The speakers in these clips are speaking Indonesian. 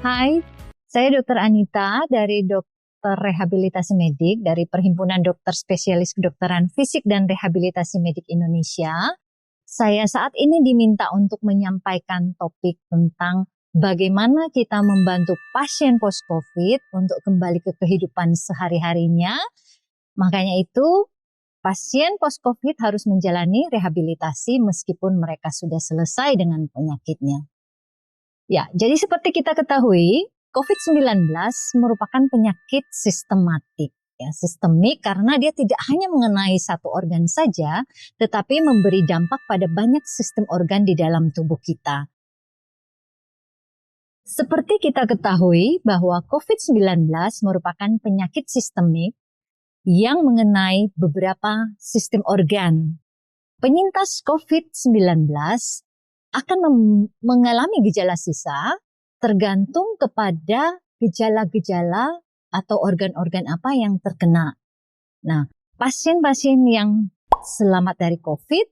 Hai, saya Dr. Anita dari Dokter Rehabilitasi Medik dari Perhimpunan Dokter Spesialis Kedokteran Fisik dan Rehabilitasi Medik Indonesia. Saya saat ini diminta untuk menyampaikan topik tentang bagaimana kita membantu pasien post-COVID untuk kembali ke kehidupan sehari-harinya. Makanya itu, pasien post-COVID harus menjalani rehabilitasi meskipun mereka sudah selesai dengan penyakitnya. Ya, jadi seperti kita ketahui, COVID-19 merupakan penyakit sistematik. Ya, sistemik karena dia tidak hanya mengenai satu organ saja, tetapi memberi dampak pada banyak sistem organ di dalam tubuh kita. Seperti kita ketahui bahwa COVID-19 merupakan penyakit sistemik yang mengenai beberapa sistem organ. Penyintas COVID-19 akan mengalami gejala sisa tergantung kepada gejala-gejala atau organ-organ apa yang terkena. Nah, pasien-pasien yang selamat dari COVID,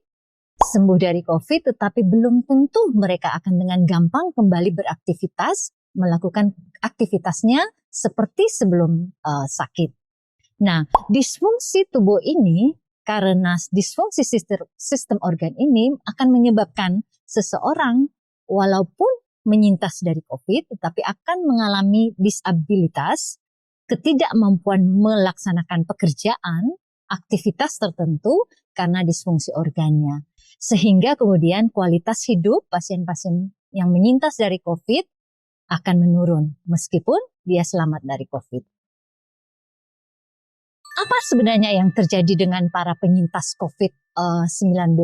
sembuh dari COVID, tetapi belum tentu mereka akan dengan gampang kembali beraktivitas, melakukan aktivitasnya seperti sebelum sakit. Nah, disfungsi tubuh ini, karena disfungsi sistem organ ini akan menyebabkan seseorang walaupun menyintas dari COVID, tetapi akan mengalami disabilitas, ketidakmampuan melaksanakan pekerjaan, aktivitas tertentu karena disfungsi organnya. Sehingga kemudian kualitas hidup pasien-pasien yang menyintas dari COVID akan menurun meskipun dia selamat dari COVID. Apa sebenarnya yang terjadi dengan para penyintas COVID-19?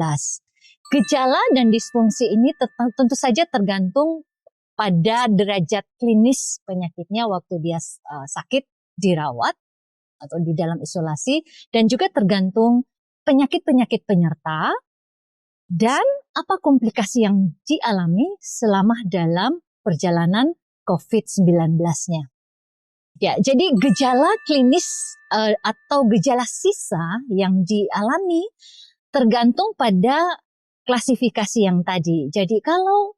Gejala dan disfungsi ini tentu saja tergantung pada derajat klinis penyakitnya waktu dia sakit, dirawat, atau di dalam isolasi, dan juga tergantung penyakit-penyakit penyerta dan apa komplikasi yang dialami selama dalam perjalanan COVID-19-nya. Ya, jadi gejala klinis atau gejala sisa yang dialami tergantung pada klasifikasi yang tadi. Jadi kalau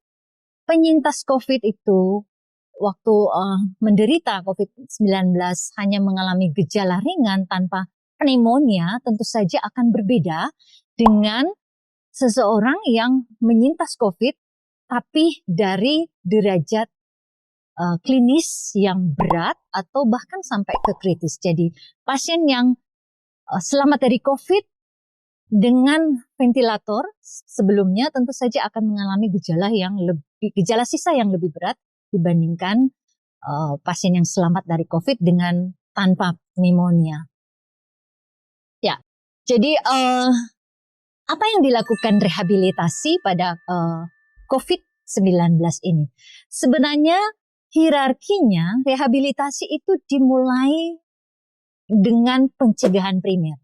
penyintas COVID itu waktu menderita COVID-19 hanya mengalami gejala ringan tanpa pneumonia, tentu saja akan berbeda dengan seseorang yang menyintas COVID tapi dari derajat klinis yang berat atau bahkan sampai ke kritis. Jadi pasien yang selamat dari COVID dengan ventilator sebelumnya tentu saja akan mengalami gejala sisa yang lebih berat dibandingkan pasien yang selamat dari COVID dengan tanpa pneumonia. Ya, jadi apa yang dilakukan rehabilitasi pada COVID-19 ini? Sebenarnya hierarkinya rehabilitasi itu dimulai dengan pencegahan primer.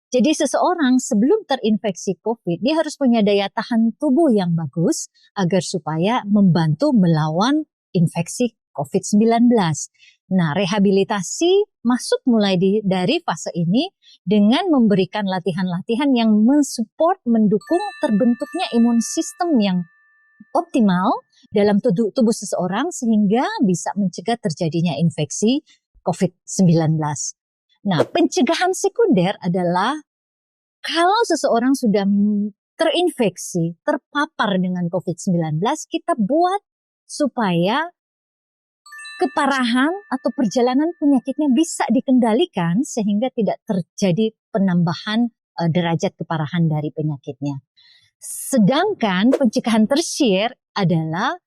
Jadi seseorang sebelum terinfeksi COVID, dia harus punya daya tahan tubuh yang bagus agar supaya membantu melawan infeksi COVID-19. Nah, rehabilitasi masuk mulai dari fase ini dengan memberikan latihan-latihan yang mensupport, mendukung terbentuknya imun sistem yang optimal dalam tubuh seseorang sehingga bisa mencegah terjadinya infeksi COVID-19. Nah, pencegahan sekunder adalah kalau seseorang sudah terinfeksi, terpapar dengan COVID-19, kita buat supaya keparahan atau perjalanan penyakitnya bisa dikendalikan sehingga tidak terjadi penambahan derajat keparahan dari penyakitnya. Sedangkan pencegahan tersier adalah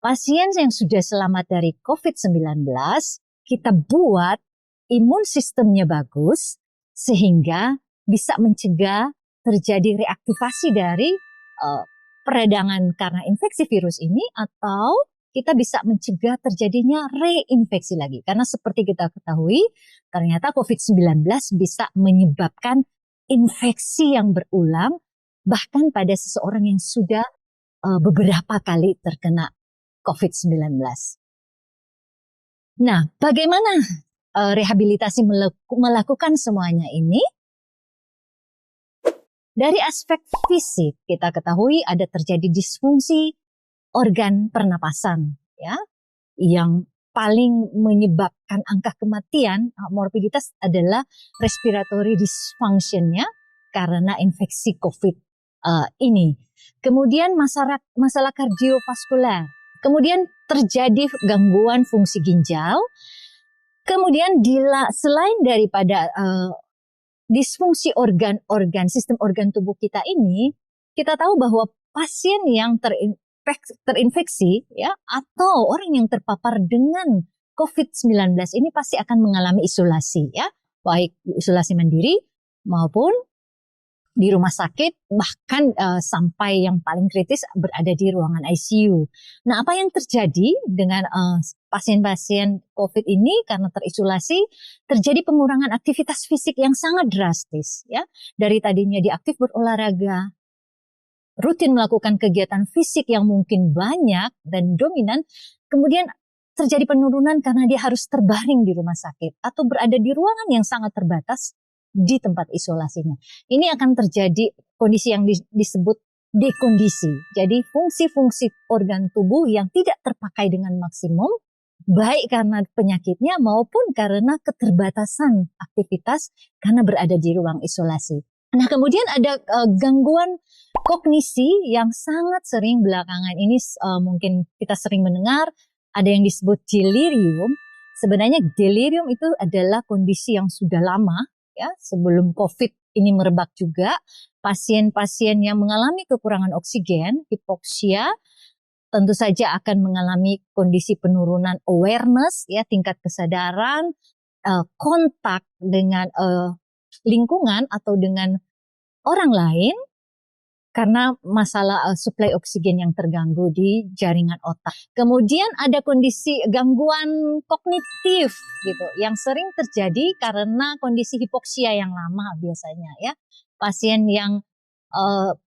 pasien yang sudah selamat dari COVID-19, kita buat imun sistemnya bagus sehingga bisa mencegah terjadi reaktivasi dari peradangan karena infeksi virus ini, atau kita bisa mencegah terjadinya reinfeksi lagi. Karena seperti kita ketahui, ternyata COVID-19 bisa menyebabkan infeksi yang berulang bahkan pada seseorang yang sudah beberapa kali terkena COVID-19. Nah, bagaimana rehabilitasi melakukan semuanya ini? Dari aspek fisik, kita ketahui ada terjadi disfungsi organ pernapasan, ya. yang paling menyebabkan angka kematian, morbiditas adalah respiratory dysfunction-nya karena infeksi COVID ini. Kemudian masalah kardiovaskular. Kemudian terjadi gangguan fungsi ginjal. Kemudian selain daripada disfungsi organ-organ, sistem organ tubuh kita ini, kita tahu bahwa pasien yang terinfeksi ya atau orang yang terpapar dengan COVID-19 ini pasti akan mengalami isolasi ya, baik isolasi mandiri maupun di rumah sakit, bahkan sampai yang paling kritis berada di ruangan ICU. Nah, apa yang terjadi dengan pasien-pasien COVID ini karena terisolasi, terjadi pengurangan aktivitas fisik yang sangat drastis ya. Dari tadinya dia aktif berolahraga, rutin melakukan kegiatan fisik yang mungkin banyak dan dominan, kemudian terjadi penurunan karena dia harus terbaring di rumah sakit atau berada di ruangan yang sangat terbatas di tempat isolasinya. Ini akan terjadi kondisi yang disebut dekondisi. Jadi fungsi-fungsi organ tubuh yang tidak terpakai dengan maksimum, baik karena penyakitnya maupun karena keterbatasan aktivitas karena berada di ruang isolasi. Nah, kemudian ada gangguan kognisi yang sangat sering belakangan ini mungkin kita sering mendengar, ada yang disebut delirium. Sebenarnya delirium itu adalah kondisi yang sudah lama ya, sebelum COVID ini merebak juga. Pasien-pasien yang mengalami kekurangan oksigen, hipoksia, tentu saja akan mengalami kondisi penurunan awareness ya, tingkat kesadaran, kontak dengan lingkungan atau dengan orang lain karena masalah suplai oksigen yang terganggu di jaringan otak. Kemudian ada kondisi gangguan kognitif gitu yang sering terjadi karena kondisi hipoksia yang lama biasanya ya. Pasien yang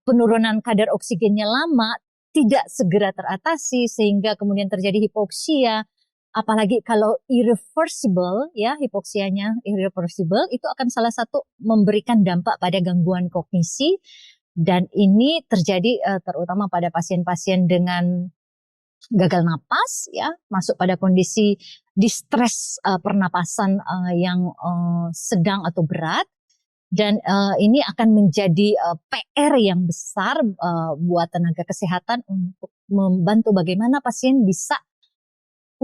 penurunan kadar oksigennya lama tidak segera teratasi sehingga kemudian terjadi hipoksia. Apalagi kalau irreversible ya, hipoksianya irreversible, itu akan salah satu memberikan dampak pada gangguan kognisi. Dan ini terjadi terutama pada pasien-pasien dengan gagal napas ya, masuk pada kondisi distres pernapasan yang sedang atau berat. Dan ini akan menjadi PR yang besar buat tenaga kesehatan untuk membantu bagaimana pasien bisa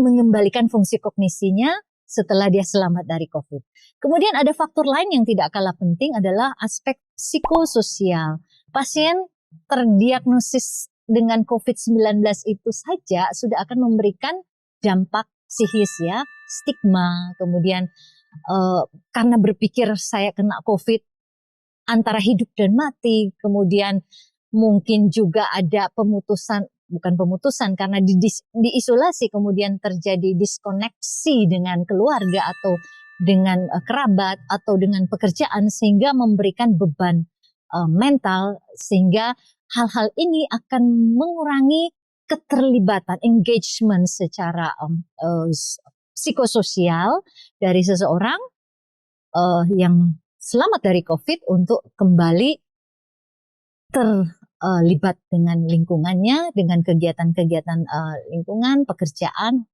mengembalikan fungsi kognisinya setelah dia selamat dari COVID. Kemudian ada faktor lain yang tidak kalah penting adalah aspek psikososial. Pasien terdiagnosis dengan COVID-19 itu saja sudah akan memberikan dampak psikis ya, stigma, kemudian karena berpikir saya kena COVID antara hidup dan mati, kemudian mungkin juga ada bukan pemutusan karena diisolasi kemudian terjadi diskoneksi dengan keluarga atau dengan kerabat atau dengan pekerjaan sehingga memberikan beban mental, sehingga hal-hal ini akan mengurangi keterlibatan engagement secara psikososial dari seseorang yang selamat dari COVID untuk kembali terlibat dengan lingkungannya, dengan kegiatan-kegiatan lingkungan, pekerjaan,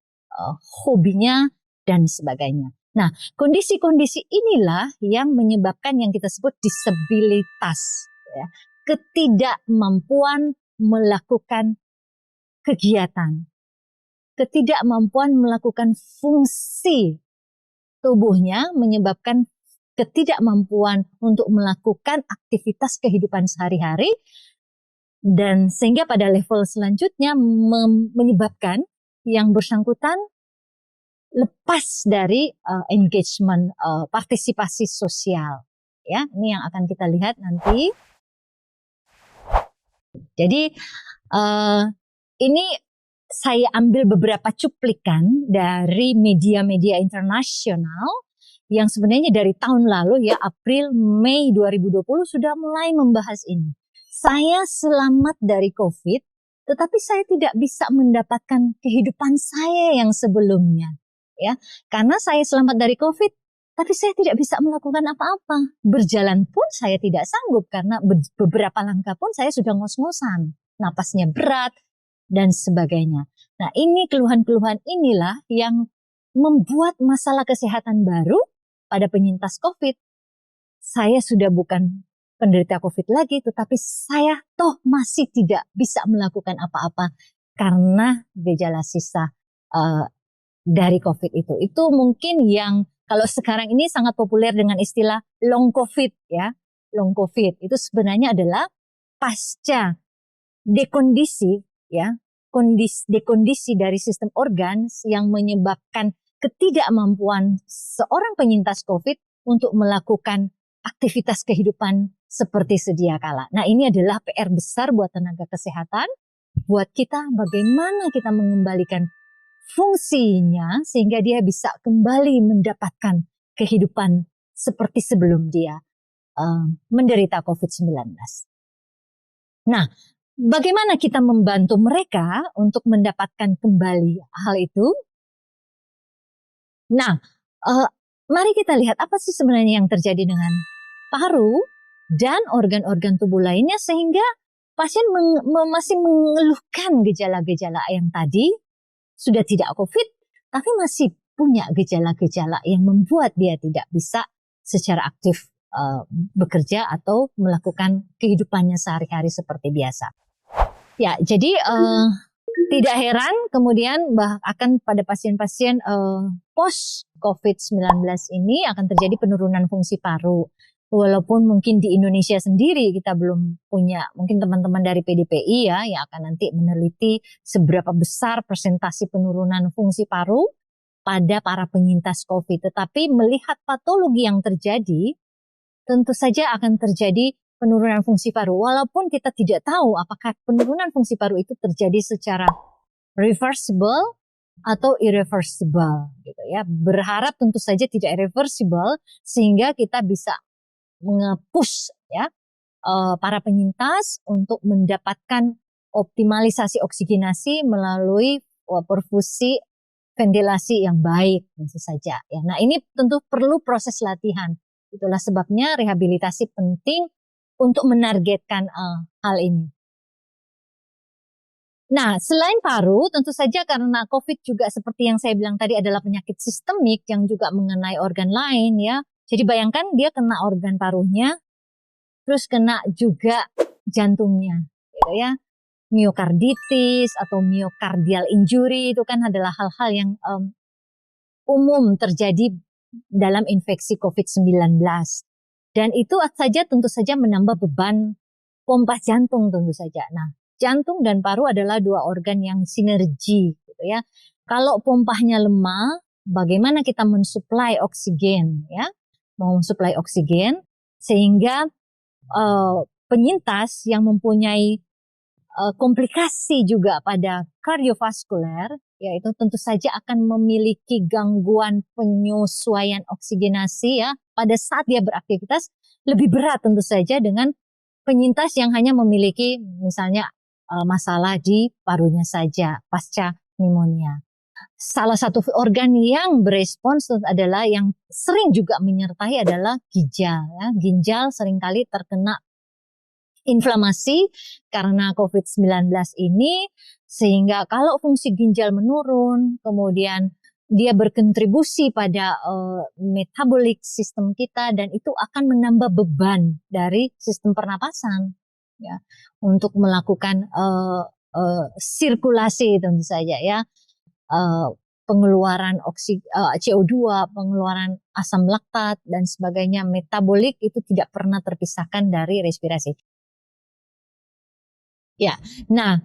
hobinya, dan sebagainya. Nah, kondisi-kondisi inilah yang menyebabkan yang kita sebut disabilitas, ya. Ketidakmampuan melakukan kegiatan, ketidakmampuan melakukan fungsi tubuhnya menyebabkan ketidakmampuan untuk melakukan aktivitas kehidupan sehari-hari, dan sehingga pada level selanjutnya menyebabkan yang bersangkutan lepas dari engagement, partisipasi sosial. Ya, ini yang akan kita lihat nanti. Jadi ini saya ambil beberapa cuplikan dari media-media internasional yang sebenarnya dari tahun lalu ya, April, Mei 2020 sudah mulai membahas ini. Saya selamat dari COVID, tetapi saya tidak bisa mendapatkan kehidupan saya yang sebelumnya. Ya, karena saya selamat dari COVID, tapi saya tidak bisa melakukan apa-apa. Berjalan pun saya tidak sanggup karena beberapa langkah pun saya sudah ngos-ngosan, napasnya berat dan sebagainya. Nah, ini keluhan-keluhan inilah yang membuat masalah kesehatan baru pada penyintas COVID. Saya sudah bukan penderita COVID lagi, tetapi saya toh masih tidak bisa melakukan apa-apa karena gejala sisa dari COVID itu. Itu mungkin yang kalau sekarang ini sangat populer dengan istilah long COVID ya. Long COVID itu sebenarnya adalah pasca dekondisi ya, dekondisi dari sistem organ yang menyebabkan ketidakmampuan seorang penyintas COVID untuk melakukan aktivitas kehidupan seperti sedia kala. Nah, ini adalah PR besar buat tenaga kesehatan, buat kita bagaimana kita mengembalikan fungsinya sehingga dia bisa kembali mendapatkan kehidupan seperti sebelum dia menderita COVID-19. Nah, bagaimana kita membantu mereka untuk mendapatkan kembali hal itu? Nah, mari kita lihat apa sih sebenarnya yang terjadi dengan paru dan organ-organ tubuh lainnya sehingga pasien masih mengeluhkan gejala-gejala yang tadi sudah tidak COVID, tapi masih punya gejala-gejala yang membuat dia tidak bisa secara aktif bekerja atau melakukan kehidupannya sehari-hari seperti biasa. Ya, jadi tidak heran kemudian akan pada pasien-pasien post COVID-19 ini akan terjadi penurunan fungsi paru. Walaupun mungkin di Indonesia sendiri kita belum punya, mungkin teman-teman dari PDPI ya yang akan nanti meneliti seberapa besar persentase penurunan fungsi paru pada para penyintas COVID. Tetapi melihat patologi yang terjadi, tentu saja akan terjadi penurunan fungsi paru. Walaupun kita tidak tahu apakah penurunan fungsi paru itu terjadi secara reversible atau irreversible gitu ya. Berharap tentu saja tidak irreversible sehingga kita bisa nge-push ya para penyintas untuk mendapatkan optimalisasi oksigenasi melalui perfusi ventilasi yang baik tentu saja ya. Nah, ini tentu perlu proses latihan. Itulah sebabnya rehabilitasi penting untuk menargetkan hal ini. Nah, selain paru, tentu saja karena COVID juga seperti yang saya bilang tadi adalah penyakit sistemik yang juga mengenai organ lain ya. Jadi bayangkan dia kena organ parunya, terus kena juga jantungnya, gitu ya. Miokarditis atau myocardial injury itu kan adalah hal-hal yang umum terjadi dalam infeksi COVID-19. Dan itu saja tentu saja menambah beban pompa jantung tentu saja. Nah, jantung dan paru adalah dua organ yang sinergi, gitu ya. Kalau pompanya lemah, bagaimana kita mensuplai oksigen, ya? Mensuplai oksigen sehingga penyintas yang mempunyai komplikasi juga pada kardiovaskuler, yaitu tentu saja akan memiliki gangguan penyesuaian oksigenasi ya pada saat dia beraktivitas lebih berat tentu saja dengan penyintas yang hanya memiliki misalnya masalah di parunya saja pasca pneumonia. Salah satu organ yang berespons adalah yang sering juga menyertai adalah ginjal. Ya. Ginjal seringkali terkena inflamasi karena COVID-19 ini, sehingga kalau fungsi ginjal menurun, kemudian dia berkontribusi pada metabolik sistem kita dan itu akan menambah beban dari sistem pernapasan ya untuk melakukan sirkulasi tentu saja ya. Pengeluaran CO2, pengeluaran asam laktat dan sebagainya, metabolik itu tidak pernah terpisahkan dari respirasi. Ya, nah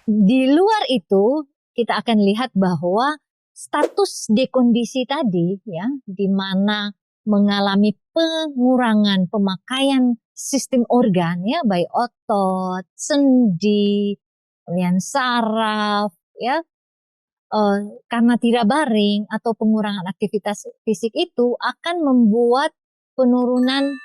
di luar itu kita akan lihat bahwa status dekondisi tadi ya, di mana mengalami pengurangan pemakaian sistem organ ya, baik otot, sendi, kemudian saraf ya. Karena tidak baring atau pengurangan aktivitas fisik itu akan membuat penurunan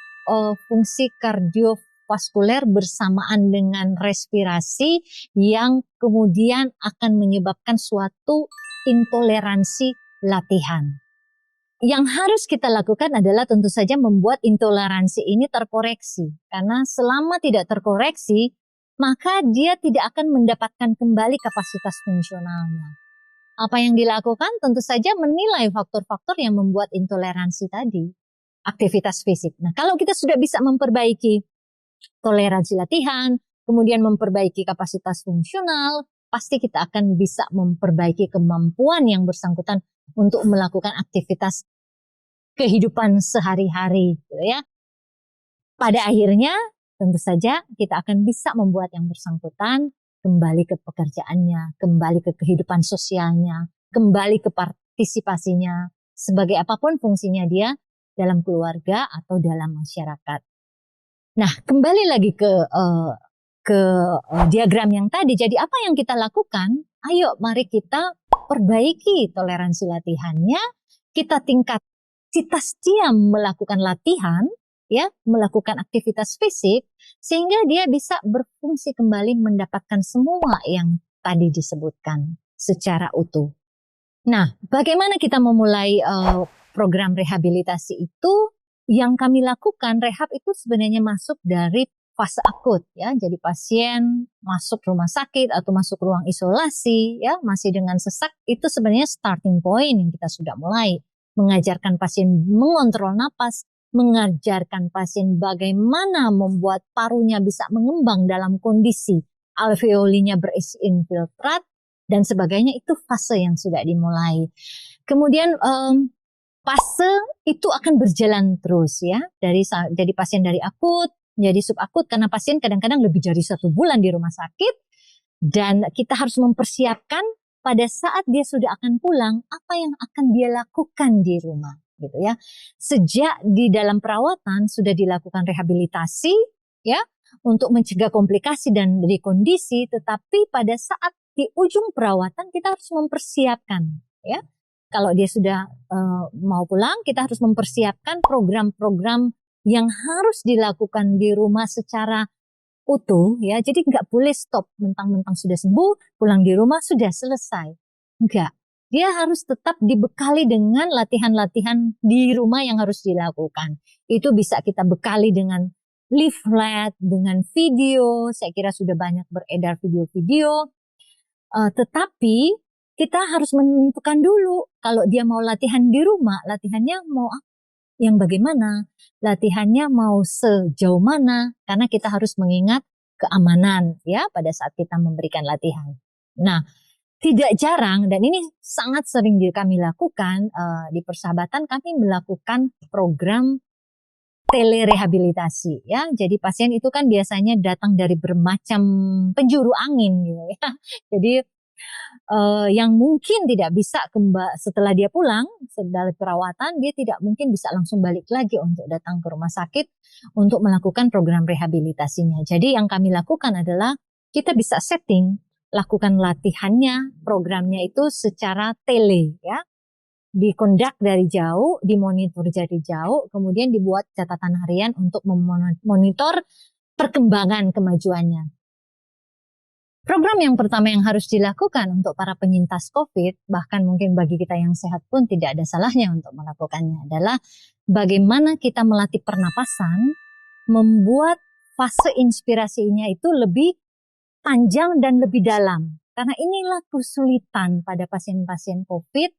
fungsi kardiovaskuler bersamaan dengan respirasi yang kemudian akan menyebabkan suatu intoleransi latihan. Yang harus kita lakukan adalah tentu saja membuat intoleransi ini terkoreksi. Karena selama tidak terkoreksi, maka dia tidak akan mendapatkan kembali kapasitas fungsionalnya. Apa yang dilakukan? Tentu saja menilai faktor-faktor yang membuat intoleransi tadi, aktivitas fisik. Nah, kalau kita sudah bisa memperbaiki toleransi latihan, kemudian memperbaiki kapasitas fungsional, pasti kita akan bisa memperbaiki kemampuan yang bersangkutan untuk melakukan aktivitas kehidupan sehari-hari, gitu ya. Pada akhirnya, tentu saja kita akan bisa membuat yang bersangkutan kembali ke pekerjaannya, kembali ke kehidupan sosialnya, kembali ke partisipasinya, sebagai apapun fungsinya dia dalam keluarga atau dalam masyarakat. Nah, kembali lagi ke diagram yang tadi. Jadi apa yang kita lakukan? Ayo, mari kita perbaiki toleransi latihannya, kita tingkat kapasitas dia melakukan latihan, ya, melakukan aktivitas fisik, sehingga dia bisa berfungsi kembali mendapatkan semua yang tadi disebutkan secara utuh. Nah, bagaimana kita memulai program rehabilitasi itu? Yang kami lakukan, rehab itu sebenarnya masuk dari fase akut, ya. Jadi pasien masuk rumah sakit atau masuk ruang isolasi, ya, masih dengan sesak, itu sebenarnya starting point yang kita sudah mulai. Mengajarkan pasien mengontrol napas, mengajarkan pasien bagaimana membuat parunya bisa mengembang dalam kondisi alveolinya berisi infiltrat dan sebagainya. Itu fase yang sudah dimulai. Kemudian fase itu akan berjalan terus, ya, jadi pasien dari akut menjadi subakut, karena pasien kadang-kadang lebih dari 1 bulan di rumah sakit, dan kita harus mempersiapkan pada saat dia sudah akan pulang apa yang akan dia lakukan di rumah, gitu ya. Sejak di dalam perawatan sudah dilakukan rehabilitasi, ya, untuk mencegah komplikasi dan rekondisi, tetapi pada saat di ujung perawatan kita harus mempersiapkan, ya. Kalau dia sudah mau pulang, kita harus mempersiapkan program-program yang harus dilakukan di rumah secara utuh, ya. Jadi nggak boleh stop mentang-mentang sudah sembuh, pulang di rumah sudah selesai. Enggak. Dia harus tetap dibekali dengan latihan-latihan di rumah yang harus dilakukan. Itu bisa kita bekali dengan leaflet, dengan video. Saya kira sudah banyak beredar video-video. Tetapi kita harus menentukan dulu kalau dia mau latihan di rumah, latihannya mau apa? Yang bagaimana? Latihannya mau sejauh mana? Karena kita harus mengingat keamanan, ya, pada saat kita memberikan latihan. Nah, tidak jarang, dan ini sangat sering kami lakukan di persahabatan, kami melakukan program telerehabilitasi, ya. Jadi pasien itu kan biasanya datang dari bermacam penjuru angin, gitu ya. Jadi yang mungkin tidak bisa setelah dia pulang dari perawatan, dia tidak mungkin bisa langsung balik lagi untuk datang ke rumah sakit untuk melakukan program rehabilitasinya. Jadi yang kami lakukan adalah kita bisa setting, lakukan latihannya, programnya itu secara tele, ya, dikondak dari jauh, dimonitor dari jauh, kemudian dibuat catatan harian untuk memonitor perkembangan kemajuannya. Program yang pertama yang harus dilakukan untuk para penyintas COVID, bahkan mungkin bagi kita yang sehat pun tidak ada salahnya untuk melakukannya, adalah bagaimana kita melatih pernapasan, membuat fase inspirasinya itu lebih panjang dan lebih dalam. Karena inilah kesulitan pada pasien-pasien COVID,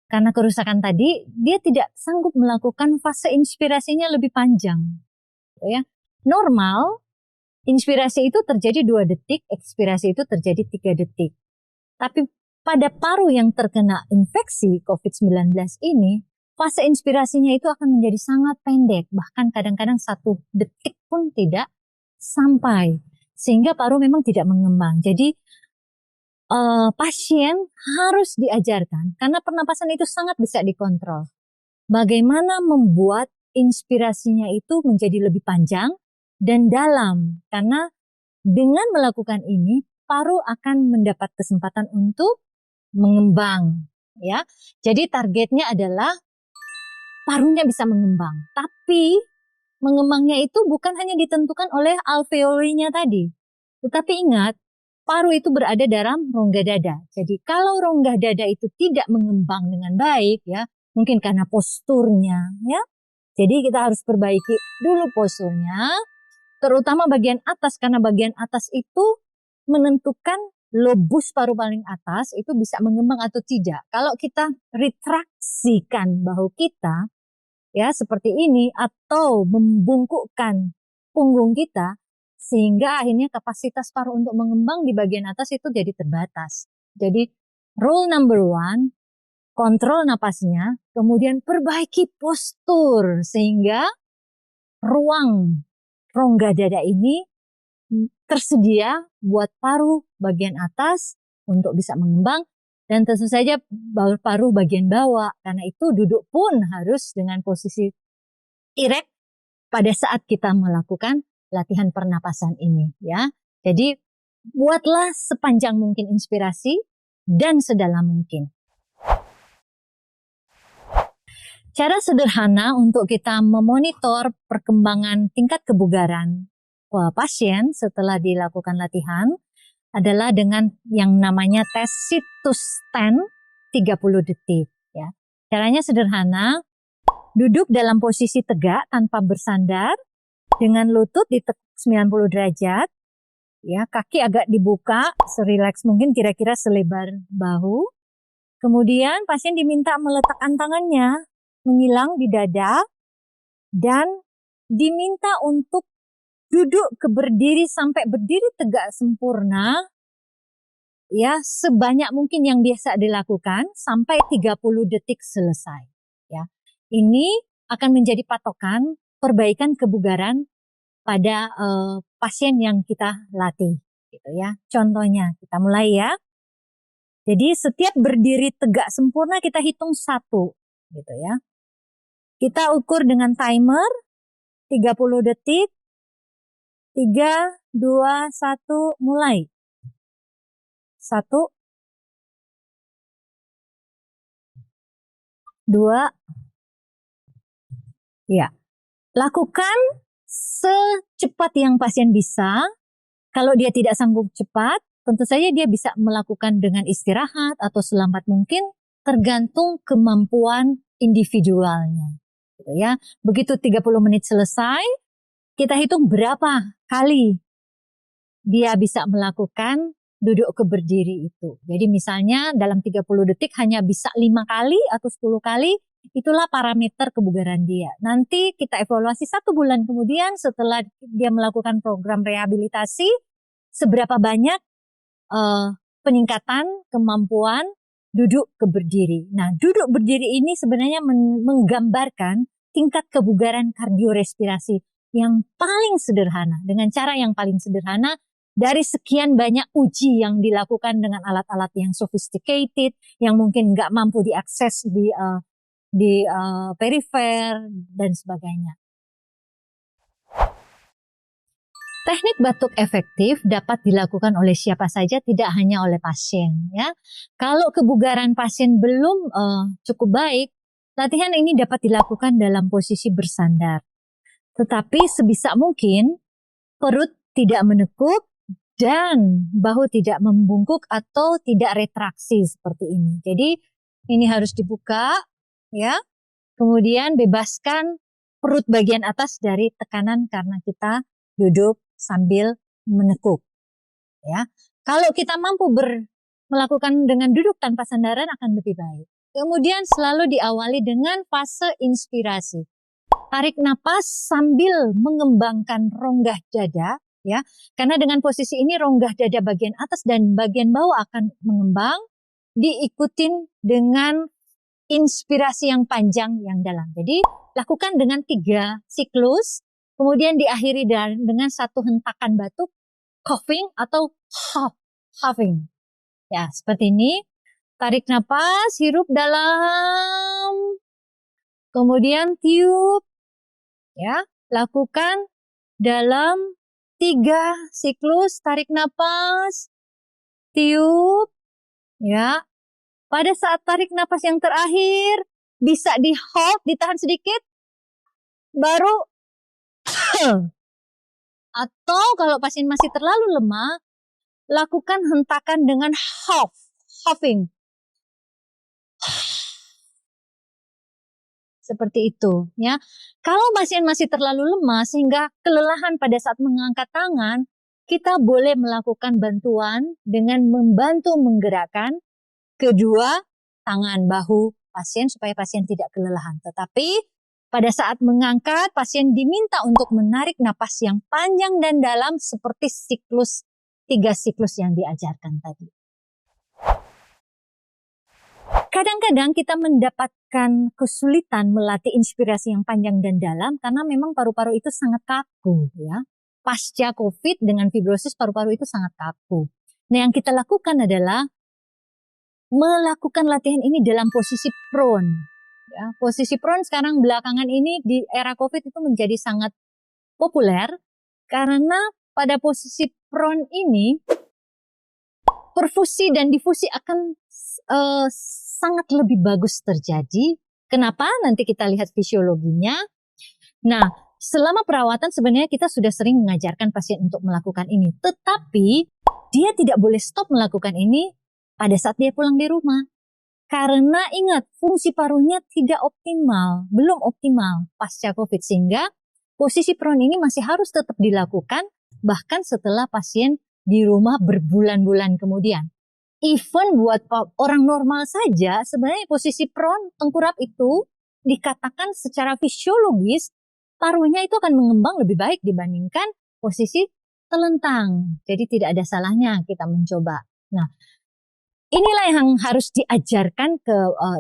karena kerusakan tadi, dia tidak sanggup melakukan fase inspirasinya lebih panjang. Ya. Normal, inspirasi itu terjadi 2 detik, ekspirasi itu terjadi 3 detik. Tapi pada paru yang terkena infeksi COVID-19 ini, fase inspirasinya itu akan menjadi sangat pendek. Bahkan kadang-kadang 1 detik pun tidak sampai. Sehingga paru memang tidak mengembang. Jadi pasien harus diajarkan, karena pernapasan itu sangat bisa dikontrol. Bagaimana membuat inspirasinya itu menjadi lebih panjang dan dalam, karena dengan melakukan ini paru akan mendapat kesempatan untuk mengembang, ya. Jadi targetnya adalah parunya bisa mengembang, tapi mengembangnya itu bukan hanya ditentukan oleh alveolinya tadi, tetapi ingat, paru itu berada dalam rongga dada. Jadi kalau rongga dada itu tidak mengembang dengan baik, ya, mungkin karena posturnya, ya. Jadi kita harus perbaiki dulu posturnya. terutama bagian atas, karena bagian atas itu menentukan lobus paru paling atas itu bisa mengembang atau tidak. Kalau kita retraksikan bahu kita, ya seperti ini, atau membungkukkan punggung kita, sehingga akhirnya kapasitas paru untuk mengembang di bagian atas itu jadi terbatas. Jadi rule number one, kontrol napasnya, kemudian perbaiki postur sehingga ruang rongga dada ini tersedia buat paru bagian atas untuk bisa mengembang, dan tentu saja paru bagian bawah, karena itu duduk pun harus dengan posisi erect pada saat kita melakukan latihan pernapasan ini, ya. Jadi buatlah sepanjang mungkin inspirasi dan sedalam mungkin. Cara sederhana untuk kita memonitor perkembangan tingkat kebugaran pasien setelah dilakukan latihan adalah dengan yang namanya tes sit to stand 30 detik. Ya. Caranya sederhana, duduk dalam posisi tegak tanpa bersandar, dengan lutut ditekuk 90 derajat, ya, kaki agak dibuka, serileks mungkin, kira-kira selebar bahu. Kemudian pasien diminta meletakkan tangannya menyilang di dada dan diminta untuk duduk ke berdiri sampai berdiri tegak sempurna, ya, sebanyak mungkin yang biasa dilakukan sampai 30 detik selesai. Ya, ini akan menjadi patokan perbaikan kebugaran pada pasien yang kita latih, gitu ya. Contohnya kita mulai ya. Jadi setiap berdiri tegak sempurna kita hitung 1, gitu ya. Kita ukur dengan timer 30 detik. 3, 2, 1, mulai. 1, 2, ya. Lakukan secepat yang pasien bisa. Kalau dia tidak sanggup cepat, tentu saja dia bisa melakukan dengan istirahat atau selambat mungkin, tergantung kemampuan individualnya. Gitu ya. Begitu 30 menit selesai, kita hitung berapa kali dia bisa melakukan duduk ke berdiri itu. Jadi misalnya dalam 30 detik hanya bisa 5 kali atau 10 kali, itulah parameter kebugaran dia. Nanti kita evaluasi 1 bulan kemudian setelah dia melakukan program rehabilitasi, seberapa banyak peningkatan kemampuan duduk ke berdiri. Nah, duduk berdiri ini sebenarnya menggambarkan tingkat kebugaran kardiorespirasi yang paling sederhana, dengan cara yang paling sederhana dari sekian banyak uji yang dilakukan dengan alat-alat yang sophisticated, yang mungkin nggak mampu diakses di perifer dan sebagainya. Teknik batuk efektif dapat dilakukan oleh siapa saja, tidak hanya oleh pasien. Ya, kalau kebugaran pasien belum cukup baik, latihan ini dapat dilakukan dalam posisi bersandar. Tetapi sebisa mungkin perut tidak menekuk dan bahu tidak membungkuk atau tidak retraksi seperti ini. Jadi ini harus dibuka, ya. Kemudian bebaskan perut bagian atas dari tekanan karena kita duduk sambil menekuk. Ya. Kalau kita mampu melakukan dengan duduk tanpa sandaran akan lebih baik. Kemudian selalu diawali dengan fase inspirasi. Tarik napas sambil mengembangkan rongga dada, ya. Karena dengan posisi ini rongga dada bagian atas dan bagian bawah akan mengembang, diikutin dengan inspirasi yang panjang yang dalam. Jadi lakukan dengan 3 siklus, kemudian diakhiri dengan 1 hentakan batuk, coughing atau huffing. Ya, seperti ini. Tarik napas, hirup dalam, kemudian tiup. Ya, lakukan dalam 3 siklus, tarik napas, tiup, ya. Pada saat tarik napas yang terakhir, bisa di hold, ditahan sedikit, baru atau kalau pasien masih terlalu lemah, lakukan hentakan dengan huffing. Seperti itu, ya. Kalau pasien masih terlalu lemah sehingga kelelahan pada saat mengangkat tangan, kita boleh melakukan bantuan dengan membantu menggerakkan kedua tangan bahu pasien supaya pasien tidak kelelahan. Tetapi pada saat mengangkat, pasien diminta untuk menarik napas yang panjang dan dalam seperti 3 siklus yang diajarkan tadi. Kadang-kadang kita mendapatkan kesulitan melatih inspirasi yang panjang dan dalam karena memang paru-paru itu sangat kaku, ya. Pasca COVID dengan fibrosis paru-paru itu sangat kaku. Nah, yang kita lakukan adalah melakukan latihan ini dalam posisi prone. Ya, posisi prone sekarang belakangan ini di era COVID itu menjadi sangat populer karena pada posisi prone ini perfusi dan difusi akan sangat lebih bagus terjadi. Kenapa? Nanti kita lihat fisiologinya. Nah, selama perawatan sebenarnya kita sudah sering mengajarkan pasien untuk melakukan ini. Tetapi dia tidak boleh stop melakukan ini pada saat dia pulang di rumah. Karena ingat, fungsi parunya tidak optimal, belum optimal pasca COVID. Sehingga posisi prone ini masih harus tetap dilakukan bahkan setelah pasien di rumah berbulan-bulan kemudian. Even buat orang normal saja, sebenarnya posisi prone tengkurap itu dikatakan secara fisiologis parunya itu akan mengembang lebih baik dibandingkan posisi telentang. Jadi tidak ada salahnya kita mencoba. Nah, inilah yang harus diajarkan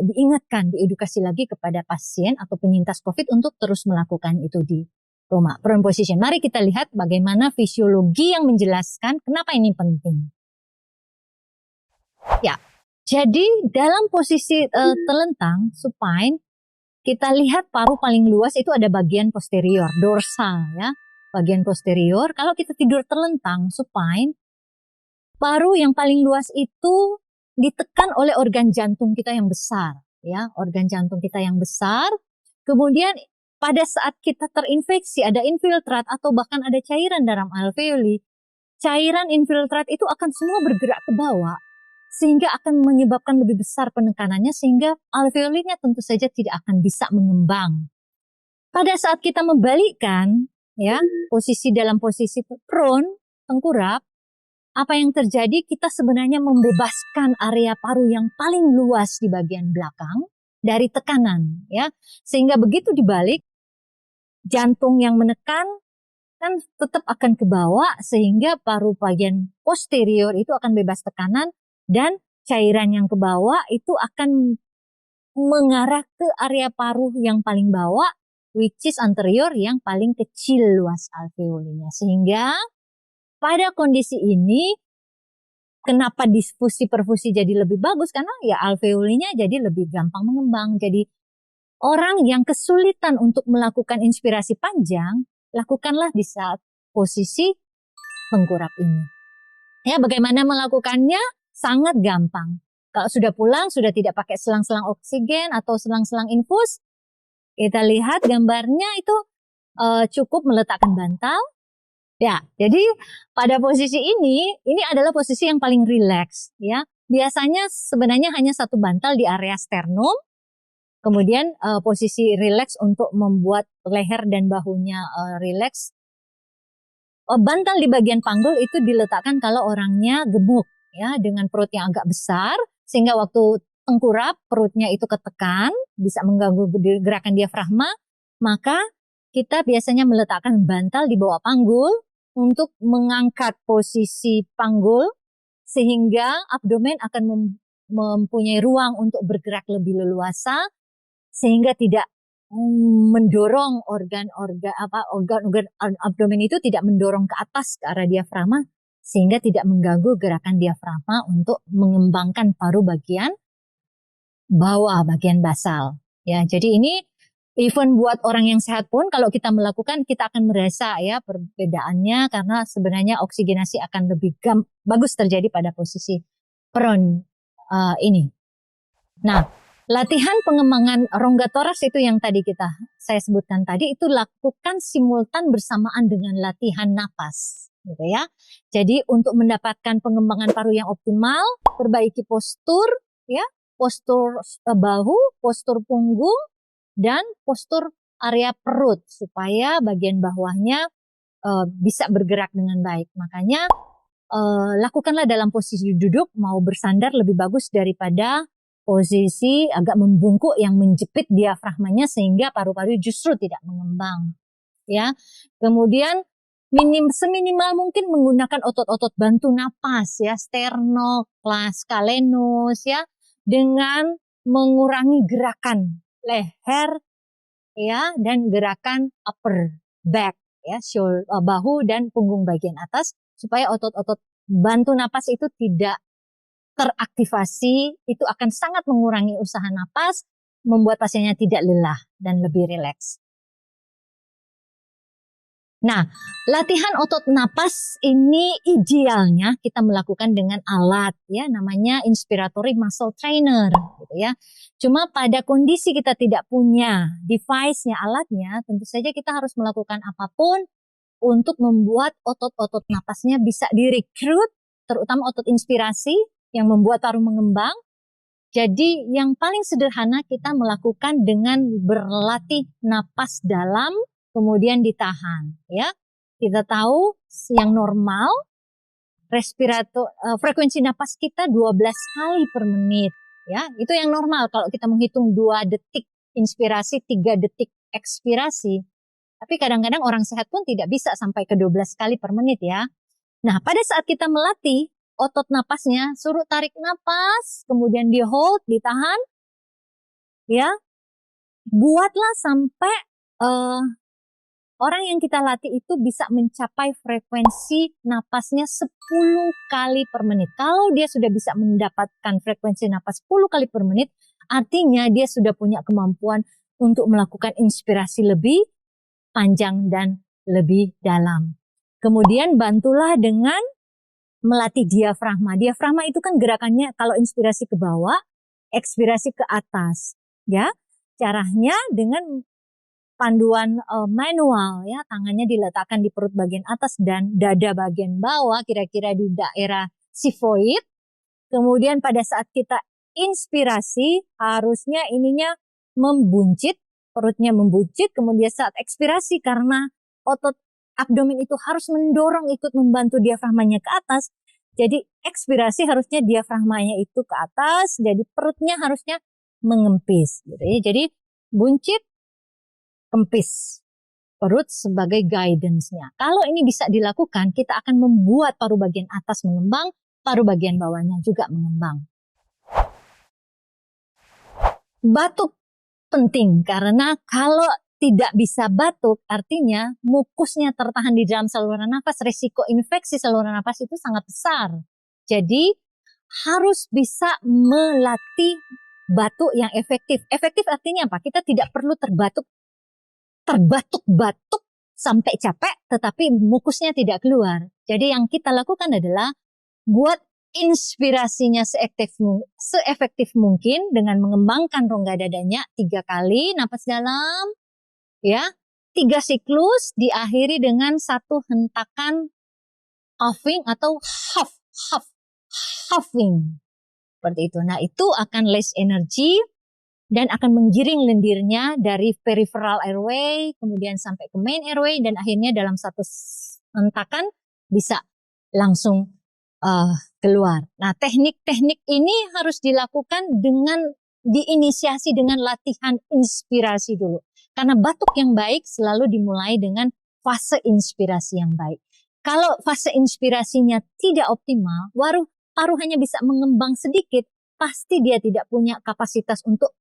diingatkan, diedukasi lagi kepada pasien atau penyintas COVID untuk terus melakukan itu di rumah. Prone position. Mari kita lihat bagaimana fisiologi yang menjelaskan kenapa ini penting. Ya, jadi dalam posisi telentang, supine, kita lihat paru paling luas itu ada bagian posterior, dorsal, ya, bagian posterior. Kalau kita tidur telentang, supine, paru yang paling luas itu ditekan oleh organ jantung kita yang besar, ya, organ jantung kita yang besar. Kemudian pada saat kita terinfeksi, ada infiltrat atau bahkan ada cairan dalam alveoli, cairan infiltrat itu akan semua bergerak ke bawah. Sehingga akan menyebabkan lebih besar penekanannya sehingga alveolinya tentu saja tidak akan bisa mengembang. Pada saat kita membalikkan, ya, posisi dalam posisi prone, tengkurap, apa yang terjadi? Kita sebenarnya membebaskan area paru yang paling luas di bagian belakang dari tekanan, ya. Sehingga begitu dibalik, jantung yang menekan kan tetap akan ke bawah sehingga paru bagian posterior itu akan bebas tekanan. Dan cairan yang ke bawah itu akan mengarah ke area paru yang paling bawah, which is anterior yang paling kecil luas alveolinya. Sehingga pada kondisi ini, kenapa difusi perfusi jadi lebih bagus? Karena ya alveolinya jadi lebih gampang mengembang. Jadi orang yang kesulitan untuk melakukan inspirasi panjang, lakukanlah di saat posisi tengkurap ini. Ya, bagaimana melakukannya? Sangat gampang. Kalau sudah pulang, sudah tidak pakai selang-selang oksigen atau selang-selang infus, kita lihat gambarnya itu cukup meletakkan bantal. Ya, jadi pada posisi ini adalah posisi yang paling rileks. Ya, biasanya sebenarnya hanya satu bantal di area sternum. Kemudian posisi rileks untuk membuat leher dan bahunya rileks. Bantal di bagian panggul itu diletakkan kalau orangnya gemuk. Ya, dengan perut yang agak besar, sehingga waktu tengkurap perutnya itu ketekan, bisa mengganggu gerakan diafragma, maka kita biasanya meletakkan bantal di bawah panggul untuk mengangkat posisi panggul, sehingga abdomen akan mempunyai ruang untuk bergerak lebih leluasa, sehingga tidak mendorong organ abdomen itu tidak mendorong ke atas ke arah diafragma, sehingga tidak mengganggu gerakan diafragma untuk mengembangkan paru bagian bawah, bagian basal. Ya, jadi ini even buat orang yang sehat pun kalau kita melakukan kita akan merasa ya perbedaannya karena sebenarnya oksigenasi akan lebih bagus terjadi pada posisi prone ini. Nah, latihan pengembangan rongga toraks itu yang tadi saya sebutkan tadi itu lakukan simultan bersamaan dengan latihan napas. Gitu ya. Jadi untuk mendapatkan pengembangan paru yang optimal, perbaiki postur, ya, postur bahu, postur punggung, dan postur area perut supaya bagian bawahnya bisa bergerak dengan baik. Makanya lakukanlah dalam posisi duduk, mau bersandar lebih bagus daripada posisi agak membungkuk yang menjepit diafragmanya sehingga paru-paru justru tidak mengembang. Ya, kemudian seminimal mungkin menggunakan otot-otot bantu napas ya, sternocleidomastoid ya, dengan mengurangi gerakan leher ya dan gerakan upper back ya, bahu dan punggung bagian atas supaya otot-otot bantu napas itu tidak teraktivasi, itu akan sangat mengurangi usaha napas, membuat pasiennya tidak lelah dan lebih rileks. Nah, latihan otot napas ini idealnya kita melakukan dengan alat ya, namanya inspiratory muscle trainer gitu ya. Cuma pada kondisi kita tidak punya device-nya, alatnya, tentu saja kita harus melakukan apapun untuk membuat otot-otot napasnya bisa direkrut, terutama otot inspirasi yang membuat paru mengembang. Jadi yang paling sederhana kita melakukan dengan berlatih napas dalam, kemudian ditahan, ya. Kita tahu yang normal frekuensi napas kita 12 kali per menit, ya. Itu yang normal kalau kita menghitung 2 detik inspirasi, 3 detik ekspirasi. Tapi kadang-kadang orang sehat pun tidak bisa sampai ke 12 kali per menit, ya. Nah, pada saat kita melatih otot napasnya, suruh tarik napas, kemudian di hold, ditahan, ya. Buatlah sampai orang yang kita latih itu bisa mencapai frekuensi napasnya 10 kali per menit. Kalau dia sudah bisa mendapatkan frekuensi napas 10 kali per menit, artinya dia sudah punya kemampuan untuk melakukan inspirasi lebih panjang dan lebih dalam. Kemudian bantulah dengan melatih diafragma. Diafragma itu kan gerakannya kalau inspirasi ke bawah, ekspirasi ke atas. Ya, caranya dengan panduan manual ya, tangannya diletakkan di perut bagian atas dan dada bagian bawah, kira-kira di daerah sifoid. Kemudian pada saat kita inspirasi harusnya ininya membuncit, perutnya membuncit. Kemudian saat ekspirasi karena otot abdomen itu harus mendorong ikut membantu diafragmanya ke atas. Jadi ekspirasi harusnya diafragmanya itu ke atas, jadi perutnya harusnya mengempis gitu ya. Jadi buncit, kempis perut sebagai guidance-nya. Kalau ini bisa dilakukan, kita akan membuat paru bagian atas mengembang, paru bagian bawahnya juga mengembang. Batuk penting karena kalau tidak bisa batuk, artinya mukusnya tertahan di dalam saluran nafas, risiko infeksi saluran nafas itu sangat besar. Jadi harus bisa melatih batuk yang efektif. Efektif artinya apa? Kita tidak perlu terbatuk-batuk sampai capek, tetapi mukusnya tidak keluar. Jadi yang kita lakukan adalah buat inspirasinya seefektif mungkin dengan mengembangkan rongga dadanya 3 kali napas dalam, ya, 3 siklus diakhiri dengan 1 hentakan huffing atau huffing seperti itu. Nah, itu akan less energy dan akan menggiring lendirnya dari peripheral airway, kemudian sampai ke main airway, dan akhirnya dalam 1 hentakan bisa langsung keluar. Nah, teknik-teknik ini harus dilakukan diinisiasi dengan latihan inspirasi dulu. Karena batuk yang baik selalu dimulai dengan fase inspirasi yang baik. Kalau fase inspirasinya tidak optimal, paru hanya bisa mengembang sedikit, pasti dia tidak punya kapasitas untuk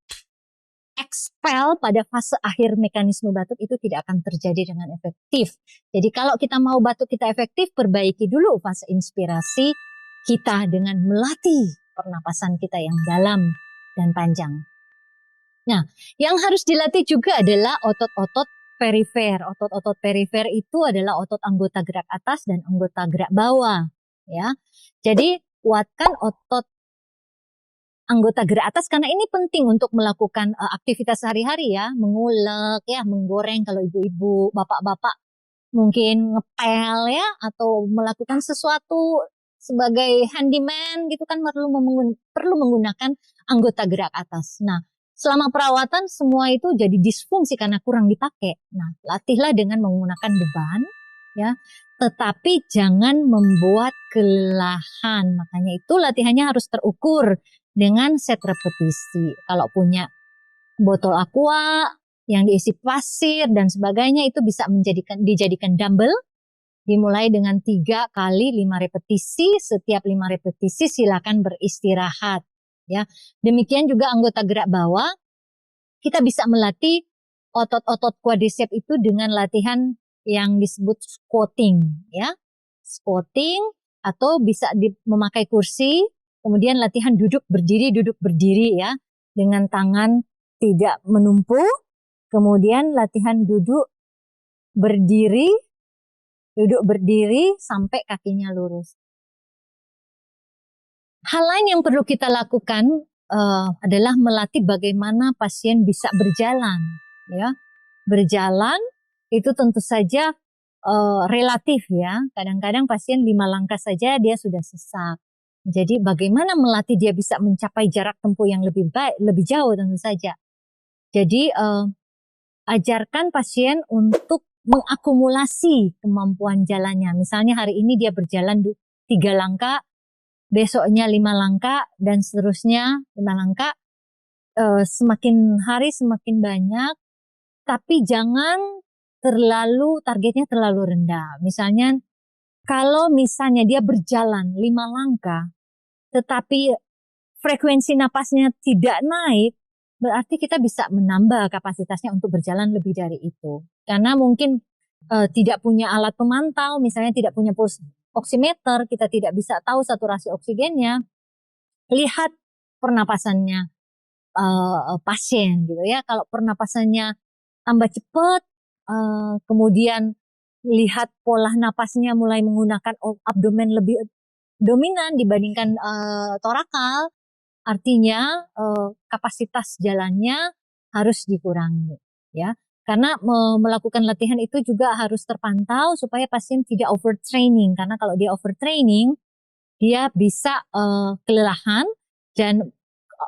expel pada fase akhir mekanisme batuk, itu tidak akan terjadi dengan efektif. Jadi kalau kita mau batuk kita efektif, perbaiki dulu fase inspirasi kita dengan melatih pernapasan kita yang dalam dan panjang. Nah, yang harus dilatih juga adalah otot-otot perifer. Otot-otot perifer itu adalah otot anggota gerak atas dan anggota gerak bawah. Ya, jadi kuatkan otot anggota gerak atas karena ini penting untuk melakukan aktivitas sehari-hari ya, mengulek ya, menggoreng kalau ibu-ibu, bapak-bapak mungkin ngepel ya, atau melakukan sesuatu sebagai handyman gitu kan perlu menggunakan anggota gerak atas. Nah, selama perawatan semua itu jadi disfungsi karena kurang dipakai. Nah, latihlah dengan menggunakan beban, ya. Tetapi jangan membuat kelelahan. Makanya itu latihannya harus terukur dengan set repetisi. Kalau punya botol aqua yang diisi pasir dan sebagainya itu bisa dijadikan dumbbell. Dimulai dengan 3 kali 5 repetisi. Setiap 5 repetisi silakan beristirahat. Ya, demikian juga anggota gerak bawah. Kita bisa melatih otot-otot quadriceps itu dengan latihan yang disebut squatting, ya. Squatting atau bisa memakai kursi, kemudian latihan duduk berdiri ya, dengan tangan tidak menumpuk, kemudian latihan duduk berdiri sampai kakinya lurus. Hal lain yang perlu kita lakukan adalah melatih bagaimana pasien bisa berjalan, ya. Berjalan itu tentu saja relatif, ya. Kadang-kadang pasien 5 langkah saja dia sudah sesak. Jadi bagaimana melatih dia bisa mencapai jarak tempuh yang lebih baik, lebih jauh tentu saja. Jadi ajarkan pasien untuk mengakumulasi kemampuan jalannya. Misalnya hari ini dia berjalan 3 langkah, besoknya 5 langkah, dan seterusnya 5 langkah. Semakin hari semakin banyak, tapi jangan targetnya terlalu rendah. Misalnya, kalau misalnya dia berjalan 5 langkah, tetapi frekuensi napasnya tidak naik, berarti kita bisa menambah kapasitasnya untuk berjalan lebih dari itu. Karena mungkin tidak punya alat pemantau, misalnya tidak punya pulse oximeter, kita tidak bisa tahu saturasi oksigennya. Lihat pernapasannya pasien gitu ya. Kalau pernapasannya tambah cepat, kemudian lihat pola napasnya mulai menggunakan abdomen lebih dominan dibandingkan torakal, artinya kapasitas jalannya harus dikurangi, ya. Karena melakukan latihan itu juga harus terpantau supaya pasien tidak overtraining. Karena kalau dia overtraining, dia bisa kelelahan, dan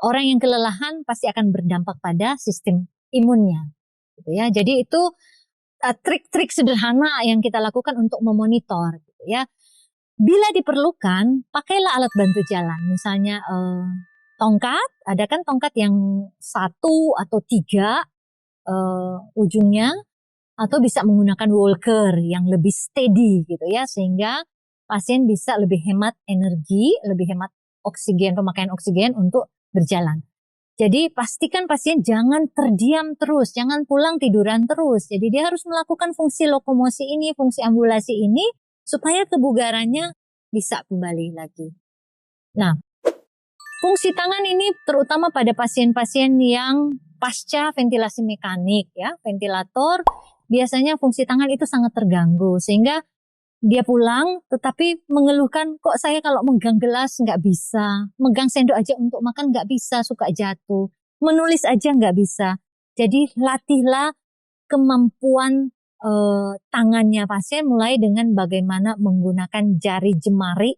orang yang kelelahan pasti akan berdampak pada sistem imunnya, gitu ya. Jadi itu trik-trik sederhana yang kita lakukan untuk memonitor, gitu ya. Bila diperlukan, pakailah alat bantu jalan, misalnya tongkat. Ada kan tongkat yang 1 atau 3 ujungnya, atau bisa menggunakan walker yang lebih steady gitu ya, sehingga pasien bisa lebih hemat energi, lebih hemat oksigen, pemakaian oksigen untuk berjalan. Jadi pastikan pasien jangan terdiam terus, jangan pulang tiduran terus. Jadi dia harus melakukan fungsi lokomosi ini, fungsi ambulasi ini, supaya kebugarannya bisa kembali lagi. Nah, fungsi tangan ini terutama pada pasien-pasien yang pasca ventilasi mekanik, ya, ventilator, biasanya fungsi tangan itu sangat terganggu, sehingga dia pulang tetapi mengeluhkan, kok saya kalau megang gelas nggak bisa, megang sendok aja untuk makan nggak bisa, suka jatuh, menulis aja nggak bisa. Jadi latihlah kemampuan tangannya pasien, mulai dengan bagaimana menggunakan jari jemari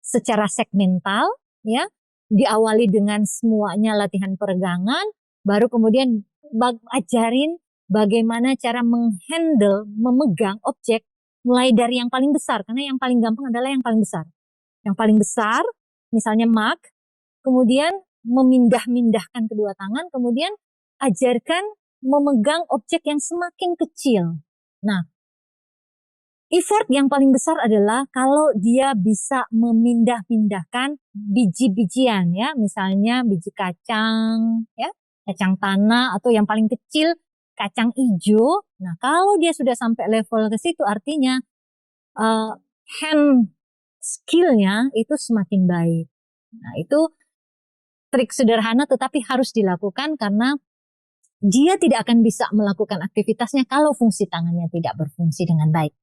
secara segmental, ya. Diawali dengan semuanya latihan peregangan, baru kemudian ajarin bagaimana cara menghandle, memegang objek, mulai dari yang paling besar, karena yang paling gampang adalah yang paling besar. Yang paling besar, misalnya mug, kemudian memindah-mindahkan kedua tangan, kemudian ajarkan memegang objek yang semakin kecil. Nah, effort yang paling besar adalah kalau dia bisa memindah-mindahkan biji-bijian, ya, misalnya biji kacang, ya, kacang tanah, atau yang paling kecil kacang hijau. Nah, kalau dia sudah sampai level ke situ, artinya hand skill-nya itu semakin baik. Nah, itu trik sederhana tetapi harus dilakukan, karena dia tidak akan bisa melakukan aktivitasnya kalau fungsi tangannya tidak berfungsi dengan baik.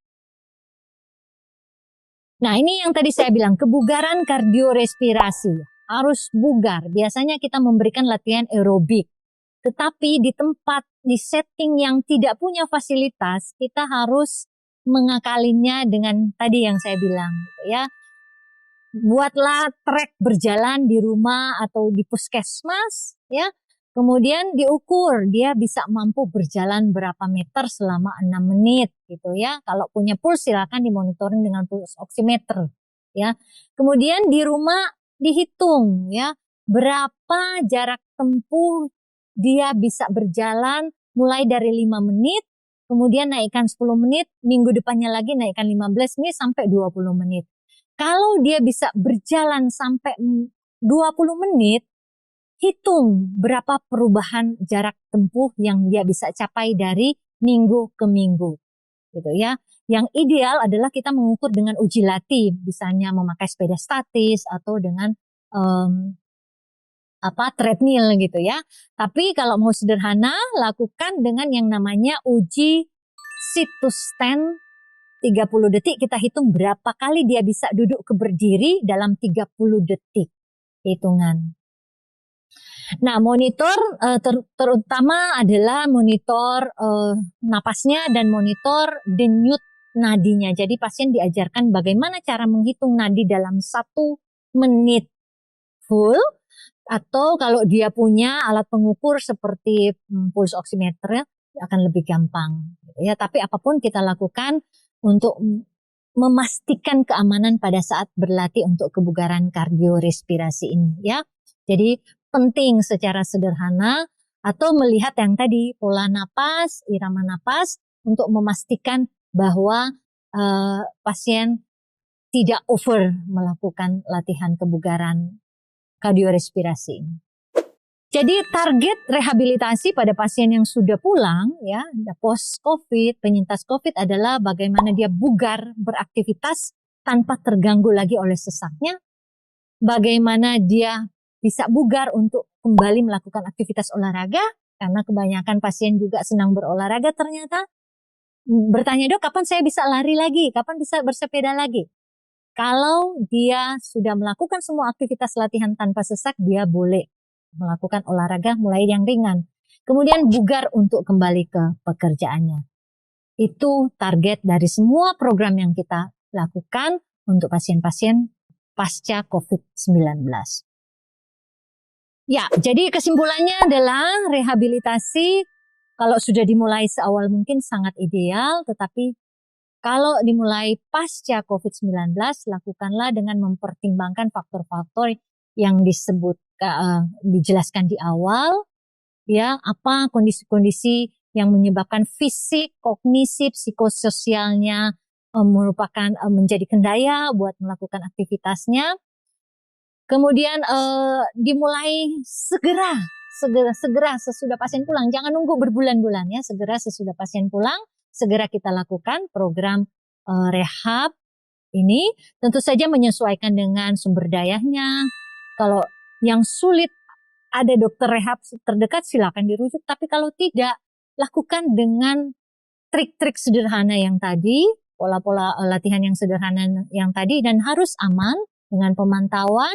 Nah, ini yang tadi saya bilang, kebugaran kardiorespirasi. Harus bugar. Biasanya kita memberikan latihan aerobik. Tetapi di tempat, di setting yang tidak punya fasilitas, kita harus mengakalinya dengan tadi yang saya bilang, ya. Buatlah trek berjalan di rumah atau di puskesmas, ya. Kemudian diukur dia bisa mampu berjalan berapa meter selama 6 menit gitu ya. Kalau punya puls silakan dimonitoring dengan puls oximeter ya. Kemudian di rumah dihitung ya berapa jarak tempuh dia bisa berjalan mulai dari 5 menit, kemudian naikkan 10 menit, minggu depannya lagi naikkan 15 menit sampai 20 menit. Kalau dia bisa berjalan sampai 20 menit, hitung berapa perubahan jarak tempuh yang dia bisa capai dari minggu ke minggu, gitu ya. Yang ideal adalah kita mengukur dengan uji latih, misalnya memakai sepeda statis atau dengan treadmill gitu ya. Tapi kalau mau sederhana, lakukan dengan yang namanya uji sit to stand 30 detik. Kita hitung berapa kali dia bisa duduk ke berdiri dalam 30 detik hitungan. Nah, monitor terutama adalah monitor napasnya dan monitor denyut nadinya. Jadi pasien diajarkan bagaimana cara menghitung nadi dalam 1 menit full, atau kalau dia punya alat pengukur seperti pulse oximeter akan lebih gampang gitu ya. Tapi apapun kita lakukan untuk memastikan keamanan pada saat berlatih untuk kebugaran kardiorespirasi ini ya. Jadi penting secara sederhana atau melihat yang tadi pola napas, irama napas untuk memastikan bahwa pasien tidak over melakukan latihan kebugaran kardiorespirasi. Jadi target rehabilitasi pada pasien yang sudah pulang ya, post COVID, penyintas COVID adalah bagaimana dia bugar beraktivitas tanpa terganggu lagi oleh sesaknya, bagaimana dia bisa bugar untuk kembali melakukan aktivitas olahraga, karena kebanyakan pasien juga senang berolahraga ternyata. Bertanya, dok, kapan saya bisa lari lagi? Kapan bisa bersepeda lagi? Kalau dia sudah melakukan semua aktivitas latihan tanpa sesak, dia boleh melakukan olahraga mulai yang ringan. Kemudian bugar untuk kembali ke pekerjaannya. Itu target dari semua program yang kita lakukan untuk pasien-pasien pasca COVID-19. Ya, jadi kesimpulannya adalah rehabilitasi kalau sudah dimulai seawal mungkin sangat ideal, tetapi kalau dimulai pasca COVID-19, lakukanlah dengan mempertimbangkan faktor-faktor yang dijelaskan di awal, ya, apa kondisi-kondisi yang menyebabkan fisik, kognisi, psikososialnya merupakan menjadi kendala buat melakukan aktivitasnya. Kemudian dimulai segera sesudah pasien pulang. Jangan nunggu berbulan-bulan ya, segera sesudah pasien pulang, segera kita lakukan program rehab ini. Tentu saja menyesuaikan dengan sumber dayanya. Kalau yang sulit ada dokter rehab terdekat silakan dirujuk, tapi kalau tidak, lakukan dengan trik-trik sederhana yang tadi, pola-pola latihan yang sederhana yang tadi, dan harus aman dengan pemantauan.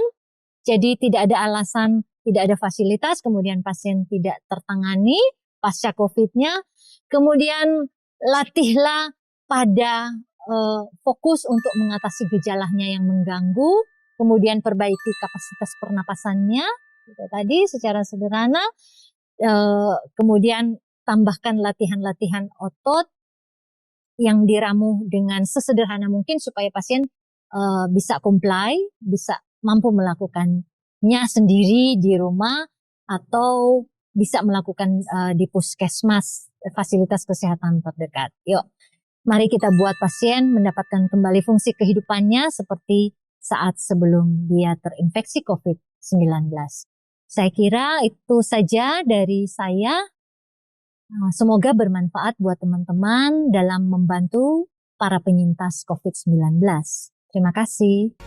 Jadi tidak ada alasan, tidak ada fasilitas, kemudian pasien tidak tertangani pasca COVID-nya. Kemudian latihlah pada fokus untuk mengatasi gejalanya yang mengganggu, kemudian perbaiki kapasitas pernapasannya, itu tadi secara sederhana, kemudian tambahkan latihan-latihan otot yang diramu dengan sesederhana mungkin supaya pasien bisa comply, bisa mampu melakukannya sendiri di rumah atau bisa melakukan di puskesmas, fasilitas kesehatan terdekat. Yuk, mari kita buat pasien mendapatkan kembali fungsi kehidupannya seperti saat sebelum dia terinfeksi COVID-19. Saya kira itu saja dari saya. Semoga bermanfaat buat teman-teman dalam membantu para penyintas COVID-19. Terima kasih.